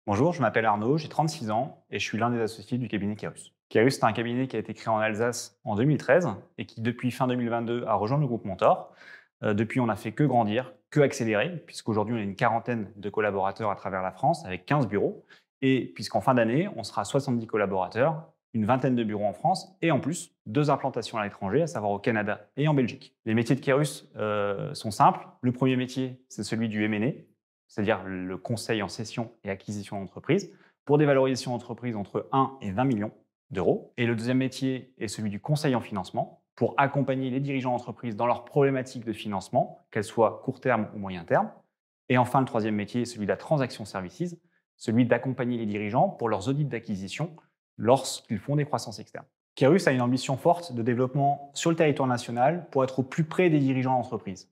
Bonjour, je m'appelle Arnaud, j'ai 36 ans et je suis l'un des associés du cabinet Kairos. Kairos, c'est un cabinet qui a été créé en Alsace en 2013 et qui, depuis fin 2022, a rejoint le groupe Montor. Depuis, on n'a fait que grandir, que accélérer, puisqu'aujourd'hui, on a une quarantaine de collaborateurs à travers la France avec 15 bureaux. Et puisqu'en fin d'année, on sera 70 collaborateurs, une vingtaine de bureaux en France et en plus, deux implantations à l'étranger, à savoir au Canada et en Belgique. Les métiers de Kairos sont simples. Le premier métier, c'est celui du M&A, c'est-à-dire le conseil en cession et acquisition d'entreprise, pour des valorisations d'entreprise entre 1 et 20 millions d'euros. Et le deuxième métier est celui du conseil en financement, pour accompagner les dirigeants d'entreprise dans leurs problématiques de financement, qu'elles soient court terme ou moyen terme. Et enfin, le troisième métier est celui de la transaction services, celui d'accompagner les dirigeants pour leurs audits d'acquisition lorsqu'ils font des croissances externes. Kairos a une ambition forte de développement sur le territoire national pour être au plus près des dirigeants d'entreprise.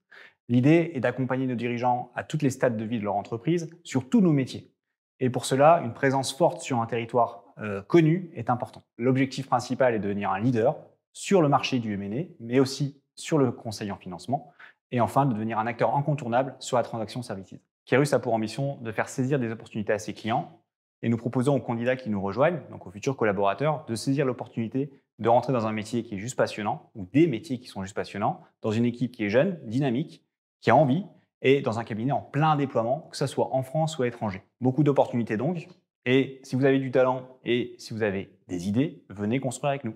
L'idée est d'accompagner nos dirigeants à toutes les stades de vie de leur entreprise sur tous nos métiers. Et pour cela, une présence forte sur un territoire connu est important. L'objectif principal est de devenir un leader sur le marché du M&A, mais aussi sur le conseil en financement, et enfin de devenir un acteur incontournable sur la transaction services. Kairos a pour ambition de faire saisir des opportunités à ses clients, et nous proposons aux candidats qui nous rejoignent, donc aux futurs collaborateurs, de saisir l'opportunité de rentrer dans un métier qui est juste passionnant, ou des métiers qui sont juste passionnants, dans une équipe qui est jeune, dynamique, qui a envie, et dans un cabinet en plein déploiement, que ce soit en France ou à l'étranger. Beaucoup d'opportunités donc, et si vous avez du talent et si vous avez des idées, venez construire avec nous.